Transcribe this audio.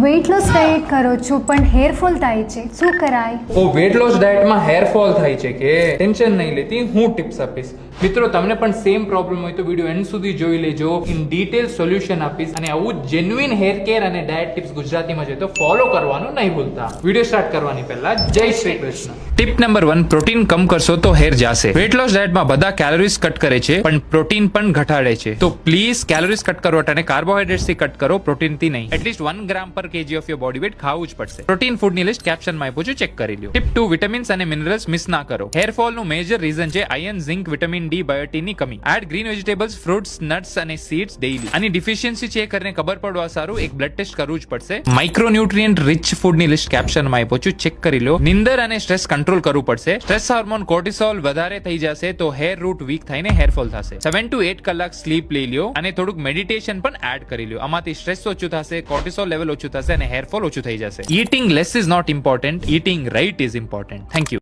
Weight loss diet કરો છો પણ હેર ફોલ થાય છે, શું કરાય? ઓ વેટ લોસ ડાયટમાં હેર ફોલ થાય છે કે ટેન્શન નહીં લેતી, હું ટિપ્સ આપીશ. મિત્રો તમને પણ સેમ પ્રોબ્લેમ હોય તો વિડીયો એન્ડ સુધી જોઈ લેજો. ઇન ડિટેલ સોલ્યુશન આપીશ અને આવું જેન્યુઇન હેર કેર અને ડાયટ ટિપ્સ ગુજરાતીમાં જોઈએ તો ફોલો કરવાનું નહીં ભૂલતા. વિડીયો સ્ટાર્ટ કરવાની પહેલા જય Shri Krishna. Tip number 1, protein કમ કરશો તો હેર જાશે. વેટ લોસ ડાયટમાં બધા કેલોરીઝ કટ કરે છે પણ પ્રોટીન પણ ઘટાડે છે. તો પ્લીઝ કેલોરીઝ કટ કરો અને કાર્બોહાઈડ્રેટ્સ થી કટ કરો, પ્રોટીન થી નહીં. એટલીસ્ટ 1 ગ્રામ પર kg of your body weight ખાવું જ પડશે. પ્રોટીન ફૂડની લિસ્ટ કેપ્શનમાં આપ્યું છે, ચેક કરી લો. ટિપ 2, વિટામિન્સ અને મિનરલ્સ મિસ ના કરો. હેર ફોલ નું મેજર રીઝન છે iron, zinc, vitamin D, biotin ની કમી. Add green vegetables, fruits, nuts અને સીડ્સ ડેઈલી. આની ડિફિશિયન્સી ચેક કરીને ખબર પડવા સારું એક બ્લડ ટેસ્ટ કરવું જ પડશે. માઇક્રોન્યુટ્રિયન્ટ રિચ ફૂડની લિસ્ટ કેપ્શનમાં આપ્યું છે, ચેક કરી લો. નિંદર અને સ્ટ્રેસ કંટ્રોલ કરવું પડશે. સ્ટ્રેસ હોર્મોન કોર્ટિસોલ વધારે થઈ જશે તો હેર રૂટ વીક થઈને હેર ફોલ થશે. 7 to 8 કલાક સ્લીપ લઈ લ્યો અને થોડુંક મેડિટેશન પણ એડ કરી લ્યો. આમાંથી સ્ટ્રેસ ઓછું થશે, કોર્ટિસોલ લેવલ ઓછું થશે અને હેર ફોલ ઓછું થઈ જશે. Eating less is not important. Eating right is important. Thank you.